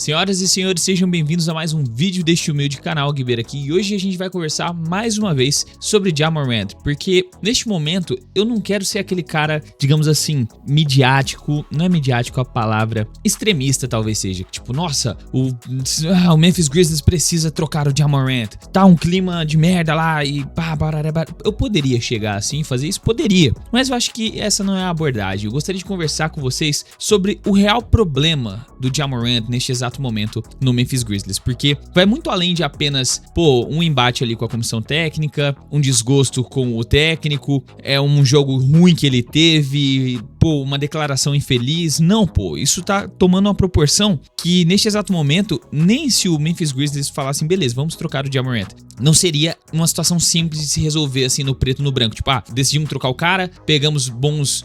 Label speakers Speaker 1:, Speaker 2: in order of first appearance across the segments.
Speaker 1: Senhoras e senhores, sejam bem-vindos a mais um vídeo deste humilde canal, Guibeira aqui, e hoje a gente vai conversar mais uma vez sobre Ja Morant, porque neste momento eu não quero ser aquele cara, digamos assim, midiático, não é midiático a palavra, extremista talvez seja, tipo, nossa, o Memphis Grizzlies precisa trocar o Ja Morant, tá um clima de merda lá e pá, eu poderia chegar assim, fazer isso, poderia, mas eu acho que essa não é a abordagem. Eu gostaria de conversar com vocês sobre o real problema do Ja Morant neste exato momento no Memphis Grizzlies, porque vai muito além de apenas, um embate ali com a comissão técnica, um desgosto com o técnico, é um jogo ruim que ele teve, uma declaração infeliz. Não, isso tá tomando uma proporção que neste exato momento, nem se o Memphis Grizzlies falassem, beleza, vamos trocar o Ja Morant, não seria uma situação simples de se resolver assim no preto e no branco, tipo, decidimos trocar o cara, pegamos bons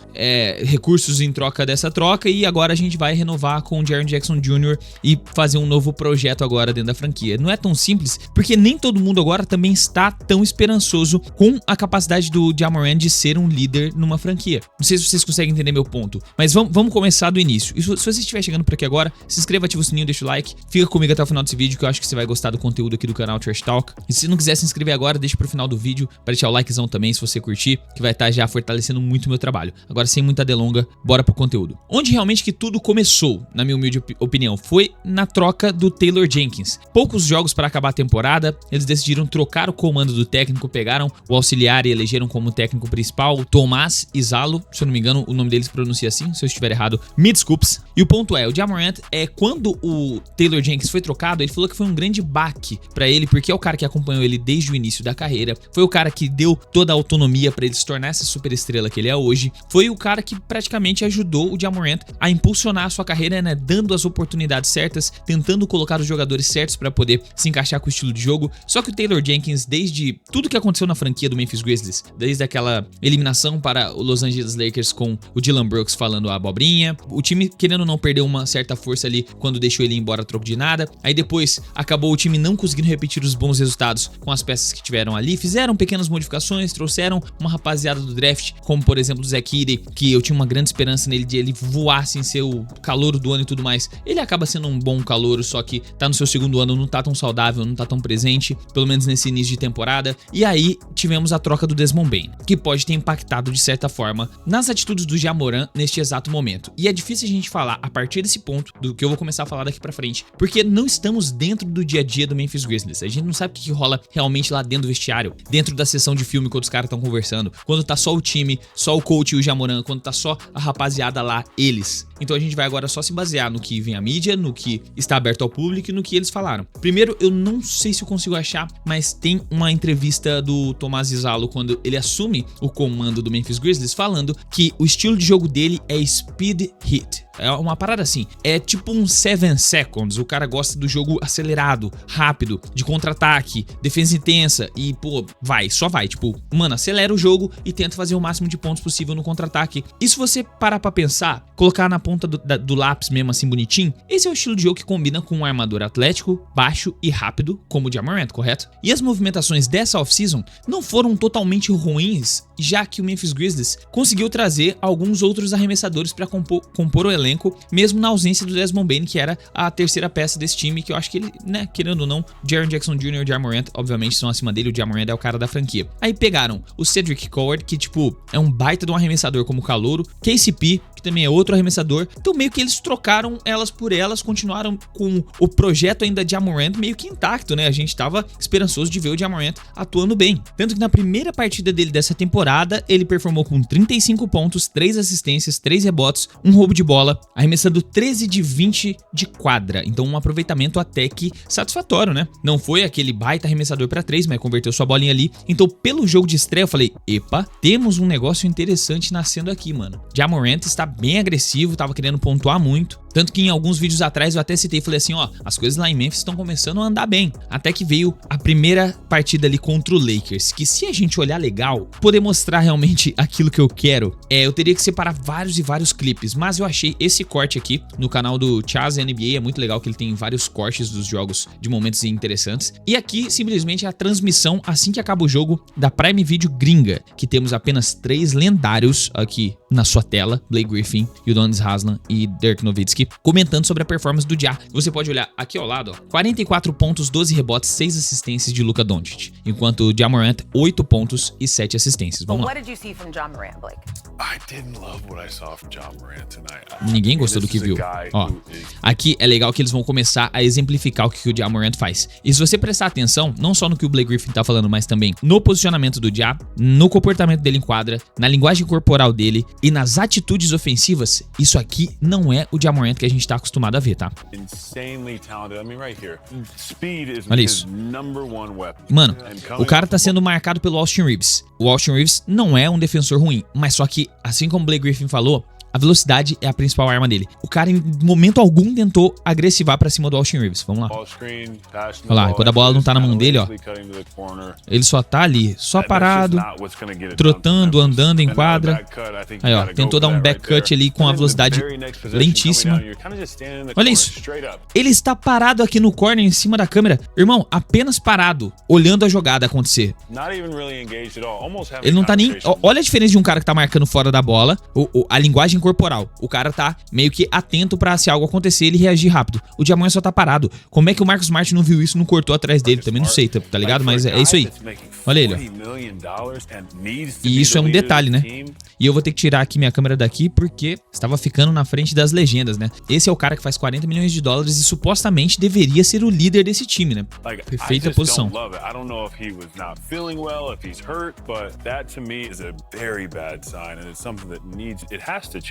Speaker 1: recursos em troca dessa troca e agora a gente vai renovar com o Jaren Jackson Jr. e fazer um novo projeto agora dentro da franquia. Não é tão simples, porque nem todo mundo agora também está tão esperançoso com a capacidade do Ja Morant de ser um líder numa franquia. Não sei se vocês conseguem entender meu ponto, mas vamos começar do início. E se você estiver chegando por aqui agora, se inscreva, ativa o sininho, deixa o like, fica comigo até o final desse vídeo que eu acho que você vai gostar do conteúdo aqui do canal Trash Talk. E se não quiser se inscrever agora, deixa pro final do vídeo para deixar o likezão também se você curtir, que vai estar já fortalecendo muito o meu trabalho. Agora, sem muita delonga, bora pro conteúdo. Onde realmente que tudo começou, na minha humilde opinião, foi na troca do Taylor Jenkins. Poucos jogos para acabar a temporada, eles decidiram trocar o comando do técnico, pegaram o auxiliar e elegeram como técnico principal o Tomás Izalo, se eu não me engano o nome dele se pronuncia assim, se eu estiver errado, me desculpes. E o ponto é, o Ja Morant, quando o Taylor Jenkins foi trocado, ele falou que foi um grande baque para ele, porque é o cara que acompanhou ele desde o início da carreira, foi o cara que deu toda a autonomia para ele se tornar essa superestrela que ele é hoje, foi o cara que praticamente ajudou o Ja Morant a impulsionar a sua carreira, né, dando as oportunidades certas, tentando colocar os jogadores certos para poder se encaixar com o estilo de jogo. Só que o Taylor Jenkins, desde tudo que aconteceu na franquia do Memphis Grizzlies, desde aquela eliminação para o Los Angeles Lakers com o Dillon Brooks falando a abobrinha, o time querendo ou não perder uma certa força ali quando deixou ele embora a troco de nada, aí depois acabou o time não conseguindo repetir os bons resultados com as peças que tiveram ali, fizeram pequenas modificações, trouxeram uma rapaziada do draft, como por exemplo o Zach Edey, que eu tinha uma grande esperança nele de ele voar sem ser o calouro do ano e tudo mais. Ele acaba sendo um bom calouro, só que tá no seu segundo ano, não tá tão saudável, não tá tão presente, pelo menos nesse início de temporada. E aí tivemos a troca do Desmond Bane, que pode ter impactado de certa forma nas atitudes do Ja Morant neste exato momento. E é difícil a gente falar a partir desse ponto, do que eu vou começar a falar daqui pra frente, porque não estamos dentro do dia a dia do Memphis Grizzlies. A gente não sabe o que rola realmente lá dentro do vestiário, dentro da sessão de filme quando os caras estão conversando, quando tá só o time, só o coach e o Ja Morant, quando tá só a rapaziada lá, eles. Então a gente vai agora só se basear no que vem a mídia, no que está aberto ao público e no que eles falaram. Primeiro, eu não sei se eu consigo achar, mas tem uma entrevista do Tomás Izalo quando ele assume o comando do Memphis Grizzlies, falando que o estilo de jogo dele é speed hit. É uma parada assim, é tipo um 7 seconds, o cara gosta do jogo acelerado, rápido, de contra-ataque, defesa intensa e, só vai, mano, acelera o jogo e tenta fazer o máximo de pontos possível no contra-ataque. E se você parar pra pensar, colocar na ponta do lápis mesmo assim bonitinho, esse é o estilo de jogo que combina com um armador atlético, baixo e rápido, como o Ja Morant, correto? E as movimentações dessa off-season não foram totalmente ruins, já que o Memphis Grizzlies conseguiu trazer alguns outros arremessadores para compor o elenco, mesmo na ausência do Desmond Bane, que era a terceira peça desse time, que eu acho que ele, né, querendo ou não, Jaren Jackson Jr. e o Ja Morant, obviamente, são acima dele, o Ja Morant é o cara da franquia. Aí pegaram o Cedric Coward, que, é um baita de um arremessador como calouro, KCP, que também é outro arremessador, então meio que eles trocaram elas por elas, continuaram com o projeto ainda de Ja Morant meio que intacto, né, a gente tava esperançoso de ver o Ja Morant atuando bem. Tanto que na primeira partida dele dessa temporada, ele performou com 35 pontos, 3 assistências, 3 rebotes, um roubo de bola, arremessando 13 de 20 de quadra, então um aproveitamento até que satisfatório, né? Não foi aquele baita arremessador para 3, mas converteu sua bolinha ali. Então pelo jogo de estreia eu falei, epa, temos um negócio interessante nascendo aqui, mano. Ja Morant está bem agressivo, tava querendo pontuar muito. Tanto que em alguns vídeos atrás eu até citei e falei assim, as coisas lá em Memphis estão começando a andar bem. Até que veio a primeira partida ali contra o Lakers, que se a gente olhar legal, poder mostrar realmente aquilo que eu quero, eu teria que separar vários e vários clipes, mas eu achei esse corte aqui no canal do Chaz NBA, é muito legal que ele tem vários cortes dos jogos de momentos interessantes. E aqui simplesmente a transmissão assim que acaba o jogo da Prime Video gringa, que temos apenas 3 lendários aqui na sua tela, Blake Griffin, Udonis Haslem e Dirk Nowitzki, comentando sobre a performance do Ja. Você pode olhar aqui ao lado, ó, 44 pontos, 12 rebotes, 6 assistências de Luka Doncic, enquanto o Ja Morant, 8 pontos e 7 assistências. Vamos lá.
Speaker 2: What did you see from Ja Morant, Blake?
Speaker 3: I didn't love what I saw from Ja Morant tonight.
Speaker 1: Ninguém gostou do que viu. Ó, aqui é legal que eles vão começar a exemplificar o que o Ja Morant faz. E se você prestar atenção, não só no que o Blake Griffin tá falando, mas também no posicionamento do Ja, no comportamento dele em quadra, na linguagem corporal dele e nas atitudes ofensivas, isso aqui não é o Ja Morant que a gente tá acostumado a ver, tá? Olha isso. Mano, o cara tá sendo marcado pelo Austin Reeves. O Austin Reeves não é um defensor ruim, mas só que, assim como o Blake Griffin falou, a velocidade é a principal arma dele. O cara, em momento algum, tentou agressivar pra cima do Austin Reeves. Vamos lá. Olha lá, quando a bola não tá na mão dele, ó, ele só tá ali, só parado, trotando, andando em quadra. Aí, ó, tentou dar um back cut ali com a velocidade lentíssima. Olha isso. Ele está parado aqui no corner, em cima da câmera. Irmão, apenas parado, olhando a jogada acontecer. Ele não tá nem... Olha a diferença de um cara que tá marcando fora da bola, a linguagem corporal. O cara tá meio que atento pra se algo acontecer, ele reagir rápido. O Ja Morant só tá parado. Como é que o Marcus Smart não viu isso, não cortou atrás dele? Também não sei, tá ligado? Mas é isso aí. Olha ele, ó. E isso é um detalhe, né? E eu vou ter que tirar aqui minha câmera daqui porque estava ficando na frente das legendas, né? Esse é o cara que faz 40 milhões de dólares e supostamente deveria ser o líder desse time, né? Perfeita posição.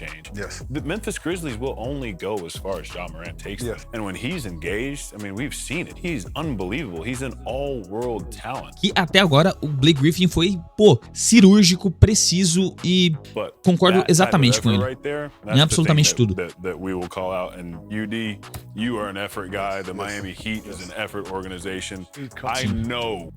Speaker 3: Yes. The Memphis Grizzlies will only go as far as Ja Morant takes them. And when he's engaged, I mean, we've seen it. He's unbelievable. He's an all-world talent.
Speaker 1: E até agora o Blake Griffin foi, pô, cirúrgico, preciso e concordo exatamente com ele. Em absolutamente tudo.
Speaker 3: That we will call out. And UD, you are an effort guy. The Miami Heat is an effort organization. I know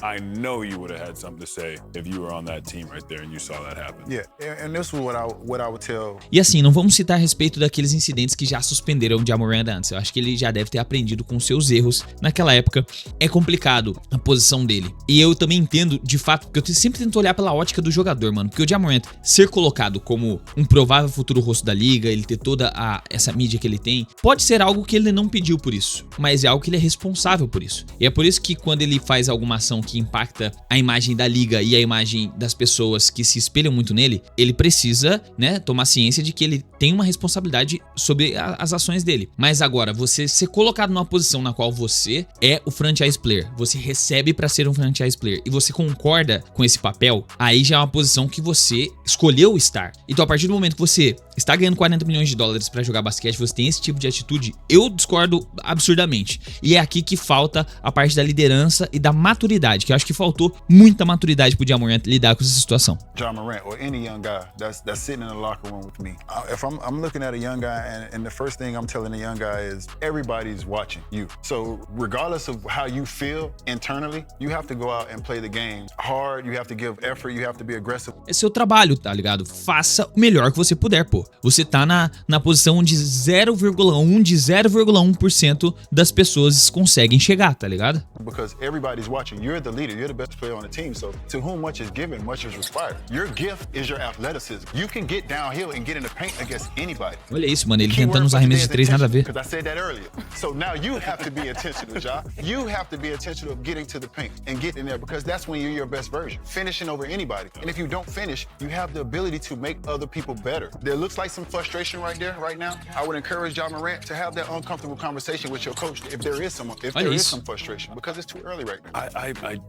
Speaker 3: you would have had something to say if you were on that team right there and you saw that happen.
Speaker 4: Yeah, and this was what I would tell.
Speaker 1: E assim, não vamos citar a respeito daqueles incidentes que já suspenderam o Ja Morant antes. Eu acho que ele já deve ter aprendido com seus erros naquela época. É complicado a posição dele. E eu também entendo, de fato, porque eu sempre tento olhar pela ótica do jogador, mano. Porque o Ja Morant ser colocado como um provável futuro rosto da liga, ele ter toda essa mídia que ele tem, pode ser algo que ele não pediu por isso, mas é algo que ele é responsável por isso. E é por isso que quando ele faz alguma ação que impacta a imagem da liga e a imagem das pessoas que se espelham muito nele, ele precisa, né, tomar ciência de que ele tem uma responsabilidade sobre as ações dele. Mas agora, você ser colocado numa posição na qual você é o franchise player, você recebe pra ser um franchise player e você concorda com esse papel, aí já é uma posição que você escolheu estar. Então, a partir do momento que você está ganhando 40 milhões de dólares pra jogar basquete, você tem esse tipo de atitude, eu discordo absurdamente. E é aqui que falta a parte da liderança e da maturidade, que eu acho que faltou muita maturidade pro Ja Morant lidar com essa situação.
Speaker 4: Ja Morant or any young guy that's sitting in the locker room with me. If I'm looking at a young guy and the first thing I'm telling the young guy is everybody's watching you. So regardless of how you feel internally, you have to go out and play the game hard, you have to give effort, you have to be aggressive.
Speaker 1: É seu trabalho, tá ligado? Faça o melhor que você puder, pô. Você tá na posição onde 0,1% das pessoas conseguem chegar, tá ligado?
Speaker 4: Because everybody's watching. You're the leader, you're the best player on the team. So to whom much is given, much is required. Your gift is your athleticism. You can get downhill and get in the paint against anybody.
Speaker 1: Olha isso, mano, ele tentando usar arremessos de 3 nada a ver.
Speaker 4: Because I said that earlier. So now you have to be intentional, Ja. You have to be intentional of getting to the paint and getting there because that's when you're your best version. Finishing over anybody. And if you don't finish, you have the ability to make other people better. There looks like some frustration right there, right now. I would encourage Ja Morant to have that uncomfortable conversation with your coach if there is some frustration because it's too early right now.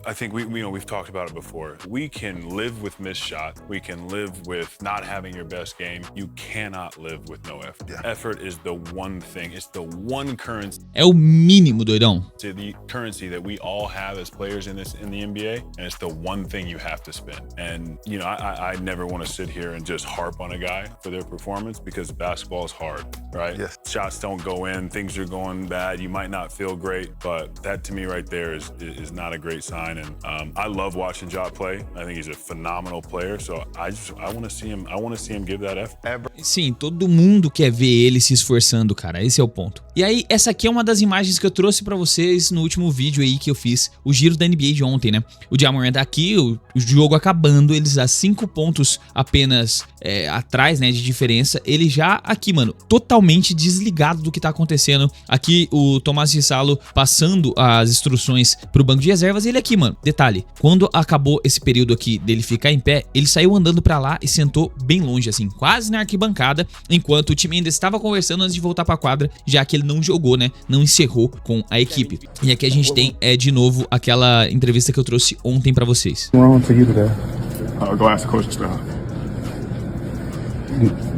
Speaker 3: I think we've talked about it before. We can live with missed shot. We can live with not having your best game. You cannot live with no effort. Yeah. Effort is the one thing. It's the one currency.
Speaker 1: É o mínimo, doidão.
Speaker 3: The currency that we all have as players in the NBA, and it's the one thing you have to spend. And you know, I never want to sit here and just harp on a guy for their performance because basketball is hard, right?
Speaker 4: Yes.
Speaker 3: Shots don't go in, things are going bad. You might not feel great, but that to me right there is not a great sign. And I love watching Ja play. I think he's a phenomenal player. So I want to see him. I want to see him give that effort.
Speaker 1: Sim, todo mundo quer ver ele se esforçando, cara. Esse é o ponto. E aí, essa aqui é uma das imagens que eu trouxe pra vocês no último vídeo aí que eu fiz, o giro da NBA de ontem, né? O Ja Morant aqui, o jogo acabando, eles a 5 pontos apenas atrás, né, de diferença. Ele já aqui, mano, totalmente desligado do que tá acontecendo. Aqui o Tomás Rissalo passando as instruções pro banco de reservas. E ele aqui, mano, detalhe, quando acabou esse período aqui dele ficar em pé, ele saiu andando pra lá e sentou bem longe, assim, quase na arquibancada, enquanto o time ainda estava conversando antes de voltar pra quadra, já que ele não jogou, né, não encerrou com a equipe. E aqui a gente tem, de novo, aquela entrevista que eu trouxe ontem pra vocês.
Speaker 2: Go ask the coaching staff.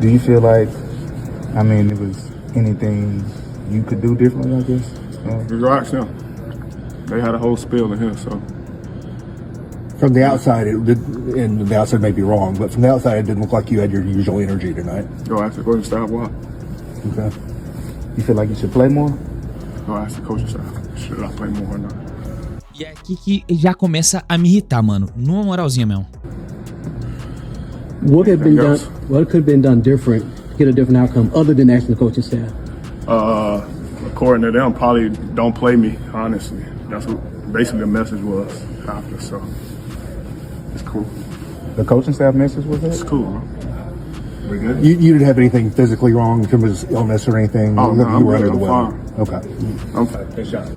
Speaker 5: Do you feel like, I mean, it was anything you could do differently, I guess?
Speaker 2: You go ask them. They had a whole spiel in here, so.
Speaker 5: From the outside, and the outside may be wrong, but from the outside, it didn't look like you had your usual energy tonight.
Speaker 2: Go ask the coaching staff why.
Speaker 5: Okay. You feel like you should play more?
Speaker 2: Go ask the coaching staff. Should I play more or not?
Speaker 1: E é aqui que já começa a me irritar, mano. Numa moralzinha mesmo.
Speaker 6: What could have been done different to get a different outcome other than asking the coaching staff?
Speaker 2: According to them, probably don't play me, honestly. That's what basically the message was after, so it's cool.
Speaker 5: The coaching staff message was
Speaker 2: It's
Speaker 5: it?
Speaker 2: cool, man. We good?
Speaker 5: You didn't have anything physically wrong in terms of illness or anything?
Speaker 2: Oh, no,
Speaker 5: you
Speaker 2: I'm
Speaker 5: were under
Speaker 2: good,
Speaker 5: the
Speaker 2: I'm
Speaker 5: weather?
Speaker 2: fine.
Speaker 5: Okay.
Speaker 2: I'm fine.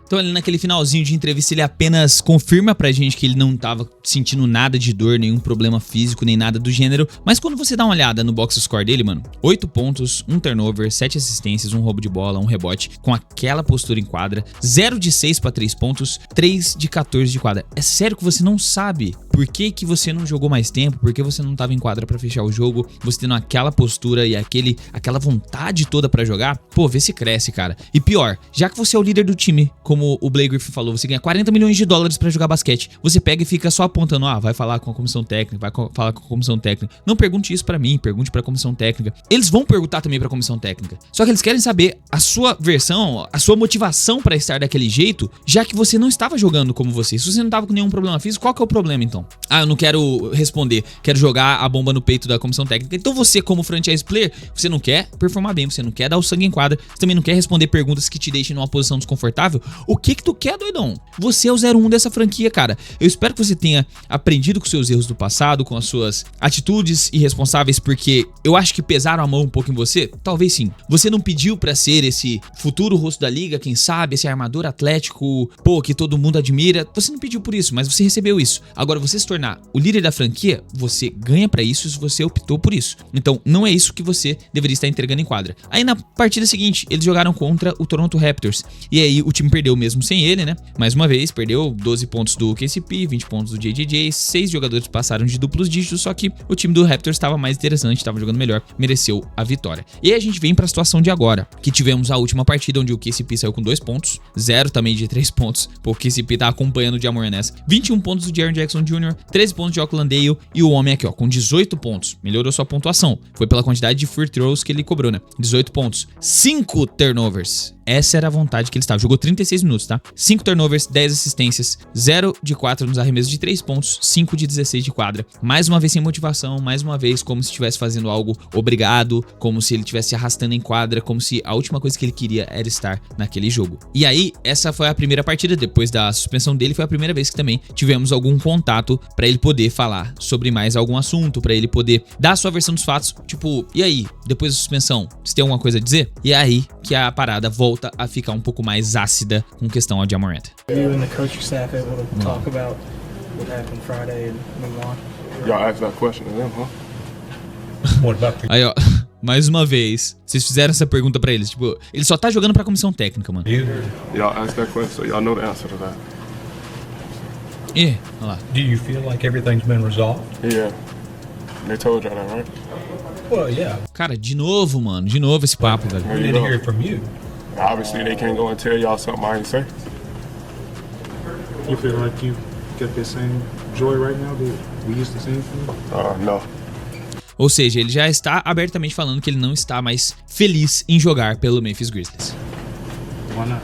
Speaker 1: Então ali naquele finalzinho de entrevista ele apenas confirma pra gente que ele não tava sentindo nada de dor, nenhum problema físico, nem nada do gênero. Mas quando você dá uma olhada no box score dele, mano, 8 pontos, 1 turnover, 7 assistências, 1 roubo de bola, 1 rebote, com aquela postura em quadra, 0 de 6 pra 3 pontos, 3 de 14 de quadra. É sério que você não sabe por que você não jogou mais tempo, por que você não tava em quadra pra fechar o jogo, você tendo aquela postura e aquela vontade toda pra jogar, pô, vê se cresce, cara. E pior, já que você é o líder do time, como o Blake Griffin falou, você ganha 40 milhões de dólares pra jogar basquete, você pega e fica só apontando, vai falar com a comissão técnica, vai falar com a comissão técnica. Não pergunte isso pra mim, pergunte pra comissão técnica. Eles vão perguntar também pra comissão técnica, só que eles querem saber a sua versão, a sua motivação pra estar daquele jeito, já que você não estava jogando como você. Se você não tava com nenhum problema físico, qual que é o problema então? Eu não quero responder, quero jogar a bomba no peito da comissão técnica. Então você, como franchise player, você não quer performar bem, você não quer dar o sangue em quadra, você também não quer responder perguntas que te deixem numa posição desconfortável. O que tu quer, doidão? Você é o 01 dessa franquia, cara. Eu espero que você tenha aprendido com seus erros do passado, com as suas atitudes irresponsáveis, porque eu acho que pesaram a mão um pouco em você. Talvez sim. Você não pediu pra ser esse futuro rosto da liga, quem sabe, esse armador atlético, que todo mundo admira. Você não pediu por isso, mas você recebeu isso. Agora, você se tornar o líder da franquia, você ganha pra isso se você optou por isso. Então, não é isso que você deveria estar entregando em quadra. Aí na partida seguinte, eles jogaram contra o Toronto Raptors. E aí o time perdeu mesmo sem ele, né? Mais uma vez, perdeu 12 pontos do KCP, 20 pontos do JJJ, 6 jogadores passaram de duplos dígitos, só que o time do Raptors estava mais interessante, estava jogando melhor, mereceu a vitória. E aí a gente vem pra situação de agora, que tivemos a última partida onde o KCP saiu com 2 pontos, 0 também de 3 pontos, o KCP tá acompanhando o Ja Morant nessa, 21 pontos do Jaren Jackson Jr., 13 pontos de Oakland Dale e o homem aqui, com 18 pontos, melhorou sua pontuação, foi pela quantidade de free throws que ele cobrou, né? 18 pontos, 5 turnovers. Essa era a vontade que ele estava. Jogou 36 minutos, tá? 5 turnovers, 10 assistências, 0 de 4 nos arremessos de 3 pontos, 5 de 16 de quadra. Mais uma vez sem motivação, mais uma vez como se estivesse fazendo algo obrigado, como se ele estivesse se arrastando em quadra, como se a última coisa que ele queria era estar naquele jogo. E aí, essa foi a primeira partida, depois da suspensão dele, foi a primeira vez que também tivemos algum contato pra ele poder falar sobre mais algum assunto, pra ele poder dar a sua versão dos fatos, tipo, e aí, depois da suspensão, você tem alguma coisa a dizer? E é aí que a parada volta a ficar um pouco mais ácida com questão ao Ja Morant.
Speaker 7: You and the coaching staff able to talk about what happened Friday and move on?
Speaker 2: Y'all asked that question to them, huh?
Speaker 1: Aí, ó, mais uma vez, vocês fizeram essa pergunta pra eles, tipo, ele só tá jogando pra comissão técnica, mano.
Speaker 2: Y'all asked that question, so y'all know the answer to that.
Speaker 1: Olha lá.
Speaker 8: Do you feel like everything's been resolved?
Speaker 2: Yeah. They told y'all that, right?
Speaker 8: Well, yeah.
Speaker 1: Cara, de novo, mano, de novo esse papo, velho.
Speaker 8: We didn't hear it from you.
Speaker 2: Obviously, they can't go and tell y'all something I ain't say.
Speaker 9: You feel like you get the same joy right now that we used to see from?
Speaker 2: No.
Speaker 1: Ou seja, ele já está abertamente falando que ele não está mais feliz em jogar pelo Memphis Grizzlies.
Speaker 9: Why not?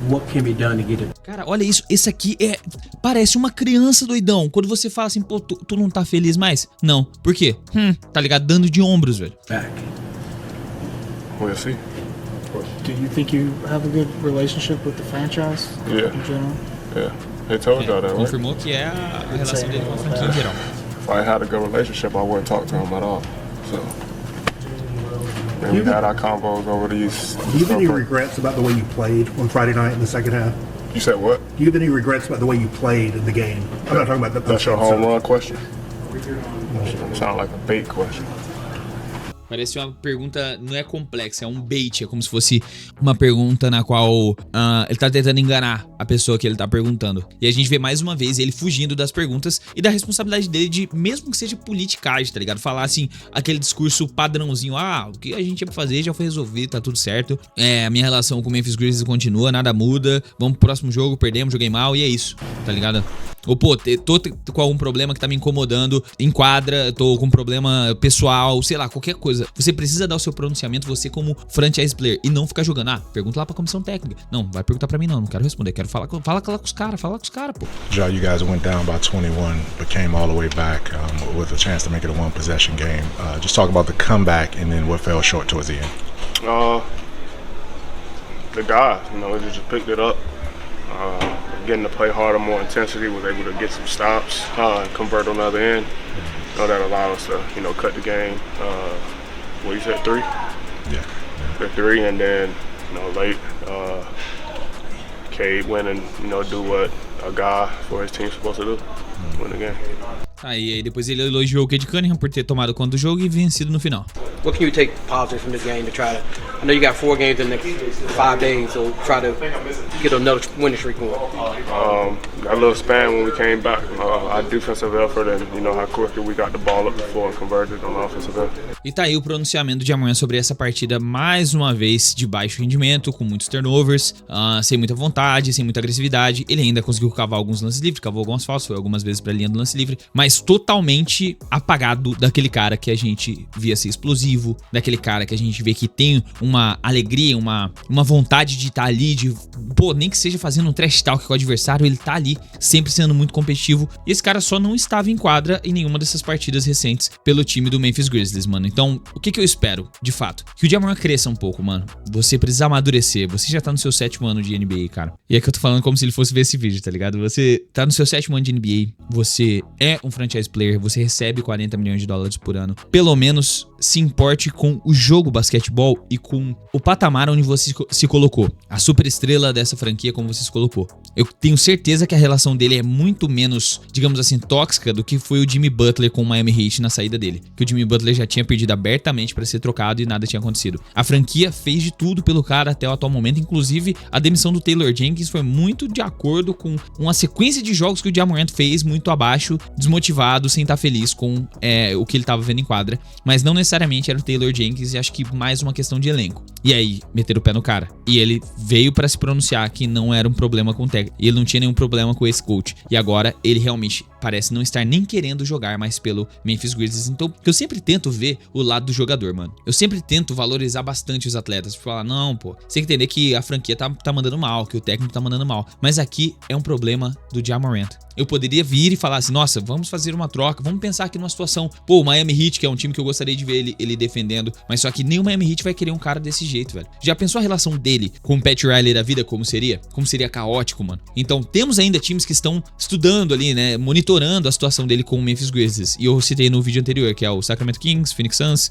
Speaker 6: what can be done to get it
Speaker 1: Cara, olha isso, esse aqui parece uma criança, doidão. Quando você fala assim, pô, tu não tá feliz mais? Não. Por quê? Tá ligado? Dando de ombros, velho.
Speaker 6: back?
Speaker 2: We'll see.
Speaker 7: Do you think you have a good relationship with the franchise
Speaker 2: Yeah.
Speaker 7: in general?
Speaker 2: Yeah, they told y'all that, right?
Speaker 1: Confirmou que é a relação dele com a franquia em geral.
Speaker 2: If I had a good relationship, I wouldn't talk to him at all. So, and we had our combos over these.
Speaker 5: Do you have any regrets about the way you played on Friday night in the second half?
Speaker 2: You said what?
Speaker 5: Do you have any regrets about the way you played in the game? I'm not talking about the.
Speaker 2: That's your home run question? Sound like a bait question.
Speaker 1: Parece uma pergunta, não é complexa, é um bait, é como se fosse uma pergunta na qual ele tá tentando enganar a pessoa que ele tá perguntando. E a gente vê mais uma vez ele fugindo das perguntas e da responsabilidade dele de, mesmo que seja politicagem, tá ligado? Falar assim, aquele discurso padrãozinho, o que a gente ia fazer já foi resolvido, tá tudo certo. A minha relação com o Memphis Grizzlies continua, nada muda, vamos pro próximo jogo, perdemos, joguei mal e é isso, tá ligado? Ou pô, tô com algum problema que tá me incomodando, enquadra, tô com um problema pessoal, sei lá, qualquer coisa. Você precisa dar o seu pronunciamento, você como franchise player, e não ficar jogando, pergunta lá pra comissão técnica. Não, vai perguntar pra mim não quero responder, quero falar com os caras, pô.
Speaker 10: Joe, you guys went down by 21, but came all the way back with a chance to make it a one-possession game. Just talk about the comeback and then what fell short towards the end.
Speaker 2: The guys, they just picked it up. Getting to play harder, more intensity, was able to get some stops, convert on the other end. That allowed us to, cut the game. What you said, 3?
Speaker 10: Yeah.
Speaker 2: The 3, and then, late, Cade went and, do what a guy for his team's supposed to do, win the game.
Speaker 1: Aí depois ele elogiou o Cade Cunningham por ter tomado conta do jogo e vencido no final.
Speaker 6: What can you take positive from this game to try to? I know you got 4 games in the next 5 days, so try to get another winning streak going.
Speaker 2: Got a little span when we came back. Our defensive effort and how quickly we got the ball up before and converted on the offensive end.
Speaker 1: E tá aí o pronunciamento de amanhã sobre essa partida, mais uma vez de baixo rendimento, com muitos turnovers, sem muita vontade, sem muita agressividade. Ele ainda conseguiu cavar alguns lances livres, cavou algumas faltas, foi algumas vezes pra linha do lance livre, mas totalmente apagado daquele cara que a gente via ser explosivo, daquele cara que a gente vê que tem uma alegria, uma vontade de estar ali, de, nem que seja fazendo um trash talk com o adversário, ele tá ali, sempre sendo muito competitivo. E esse cara só não estava em quadra em nenhuma dessas partidas recentes pelo time do Memphis Grizzlies, mano. Então, o que eu espero, de fato? Que o Ja Morant cresça um pouco, mano. Você precisa amadurecer. Você já tá no seu 7º ano de NBA, cara. E é que eu tô falando como se ele fosse ver esse vídeo, tá ligado? Você tá no seu 7º ano de NBA, você é um franchise player, você recebe $40 milhões por ano. Pelo menos se importe com o jogo basquetebol e com o patamar onde você se colocou. A superestrela dessa franquia como você se colocou. Eu tenho certeza que a relação dele é muito menos, digamos assim, tóxica do que foi o Jimmy Butler com o Miami Heat na saída dele. Que o Jimmy Butler já tinha perdido abertamente para ser trocado e nada tinha acontecido. A franquia fez de tudo pelo cara até o atual momento, inclusive a demissão do Taylor Jenkins foi muito de acordo com uma sequência de jogos que o Ja Morant fez muito abaixo, desmotivado, sem estar feliz com o que ele estava vendo em quadra. Mas não necessariamente era o Taylor Jenkins e acho que mais uma questão de elenco. E aí, meteram o pé no cara. E ele veio para se pronunciar que não era um problema com o técnico. E ele não tinha nenhum problema com esse coach. E agora ele realmente parece não estar nem querendo jogar mais pelo Memphis Grizzlies. Então, eu sempre tento ver o lado do jogador, mano. Eu sempre tento valorizar bastante os atletas. Pra falar, não, pô, você tem que entender que a franquia tá mandando mal, que o técnico tá mandando mal. Mas aqui é um problema do Ja Morant. Eu poderia vir e falar assim, nossa, vamos fazer uma troca, vamos pensar aqui numa situação, o Miami Heat, que é um time que eu gostaria de ver ele defendendo, mas só que nem o Miami Heat vai querer um cara desse jeito, velho. Já pensou a relação dele com o Pat Riley da vida, como seria? Como seria caótico, mano. Então, temos ainda times que estão estudando ali, né, monitorando a situação dele com o Memphis Grizzlies, e eu citei no vídeo anterior, que é o Sacramento Kings, Phoenix Suns,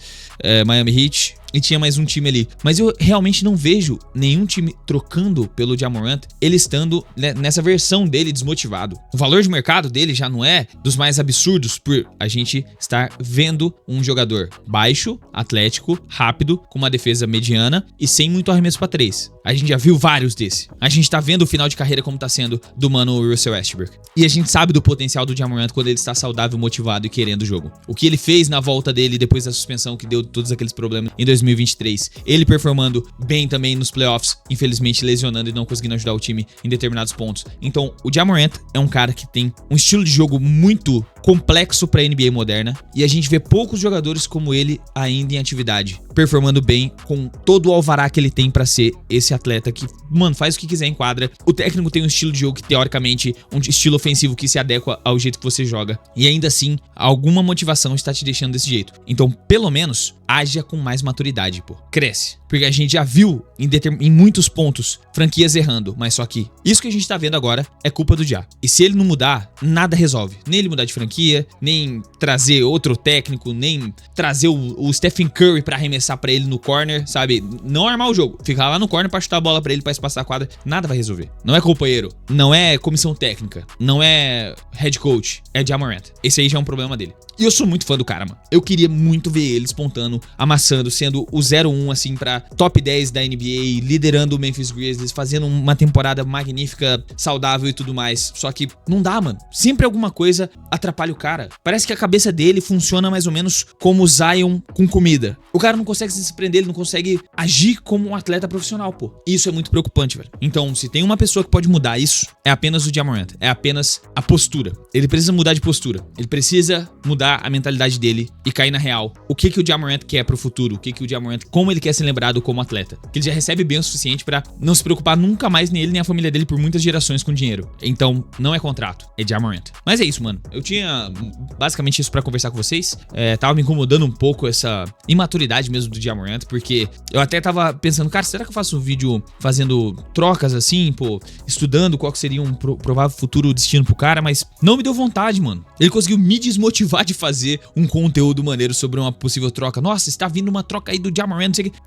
Speaker 1: Miami Heat, e tinha mais um time ali. Mas eu realmente não vejo nenhum time trocando pelo Ja Morant, ele estando nessa versão dele desmotivado. O valor de mercado dele já não é dos mais absurdos por a gente estar vendo um jogador baixo, atlético, rápido, com uma defesa mediana e sem muito arremesso pra 3. A gente já viu vários desse. A gente tá vendo o final de carreira como tá sendo do mano Russell Westbrook. E a gente sabe do potencial do Ja Morant quando ele está saudável, motivado e querendo o jogo. O que ele fez na volta dele depois da suspensão que deu todos aqueles problemas em 2023. Ele performando bem também nos playoffs, infelizmente lesionando e não conseguindo ajudar o time em determinados pontos. Então, o Ja Morant é um cara que tem um estilo de jogo muito complexo pra NBA moderna e a gente vê poucos jogadores como ele ainda em atividade, performando bem com todo o alvará que ele tem pra ser esse atleta que, mano, faz o que quiser em quadra. O técnico tem um estilo de jogo que, teoricamente, um estilo ofensivo que se adequa ao jeito que você joga. E ainda assim, alguma motivação está te deixando desse jeito. Então, pelo menos, haja com mais maturidade, pô. Cresce. Porque a gente já viu em muitos pontos franquias errando, mas só que isso que a gente tá vendo agora é culpa do Ja. E se ele não mudar, nada resolve. Nem ele mudar de franquia, nem trazer outro técnico, nem trazer o Stephen Curry pra arremessar pra ele no corner, sabe? Não armar o jogo. Ficar lá no corner pra chutar a bola pra ele, pra espaçar a quadra. Nada vai resolver. Não é companheiro, não é comissão técnica, não é head coach, é Ja Morant. Esse aí já é um problema dele. E eu sou muito fã do cara, mano. Eu queria muito ver ele espontando, amassando, sendo o 0-1, assim, pra top 10 da NBA, liderando o Memphis Grizzlies, fazendo uma temporada magnífica, saudável e tudo mais. Só que não dá, mano. Sempre alguma coisa atrapalha o cara. Parece que a cabeça dele funciona mais ou menos como o Zion com comida. O cara não consegue se desprender, ele não consegue agir como um atleta profissional, pô. Isso é muito preocupante, velho. Então, se tem uma pessoa que pode mudar isso, é apenas o Ja Morant. É apenas a postura. Ele precisa mudar de postura. Ele precisa mudar a mentalidade dele e cair na real. O que o Ja Morant quer pro futuro? O que o Ja Morant, como ele quer ser lembrado como atleta? Que ele já recebe bem o suficiente pra não se preocupar nunca mais nele nem a família dele por muitas gerações com dinheiro. Então, não é contrato, é Ja Morant. Mas é isso, mano. Eu tinha basicamente isso pra conversar com vocês. Tava me incomodando um pouco essa imaturidade mesmo do Ja Morant, porque eu até tava pensando, cara, será que eu faço um vídeo fazendo trocas assim, pô, estudando qual que seria um provável futuro destino pro cara, mas não me deu vontade, mano. Ele conseguiu me desmotivar de fazer um conteúdo maneiro sobre uma possível troca. Nossa, está vindo uma troca aí do Ja Morant, não sei o que.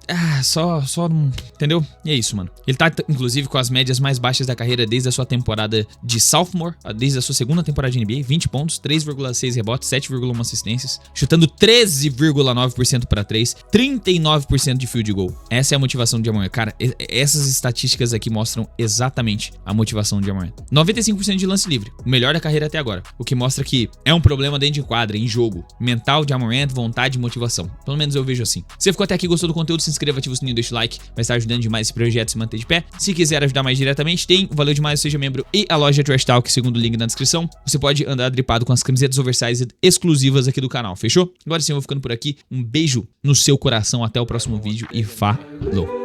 Speaker 1: Só não... Entendeu? E é isso, mano. Ele tá, inclusive, com as médias mais baixas da carreira desde a sua temporada de sophomore, desde a sua segunda temporada de NBA, 20 pontos, 3,6 rebotes, 7,1 assistências, chutando 13,9% para 3, 39% de field goal. Essa é a motivação do Ja Morant. Cara, essas estatísticas aqui mostram exatamente a motivação do Ja Morant. 95% de lance livre, o melhor da carreira até agora, o que mostra que é um problema dentro de quadra, em jogo, mental, Ja Morant, vontade e motivação. Pelo menos eu vejo assim. Se você ficou até aqui e gostou do conteúdo, se inscreva, ativa o sininho, deixa o like, vai estar ajudando demais esse projeto a se manter de pé. Se quiser ajudar mais diretamente, tem o Valeu Demais, seja membro e a loja Trash Talk, segundo o link na descrição. Você pode andar dripado com as camisetas oversized exclusivas aqui do canal, fechou? Agora sim, eu vou ficando por aqui. Um beijo no seu coração, até o próximo vídeo e falou!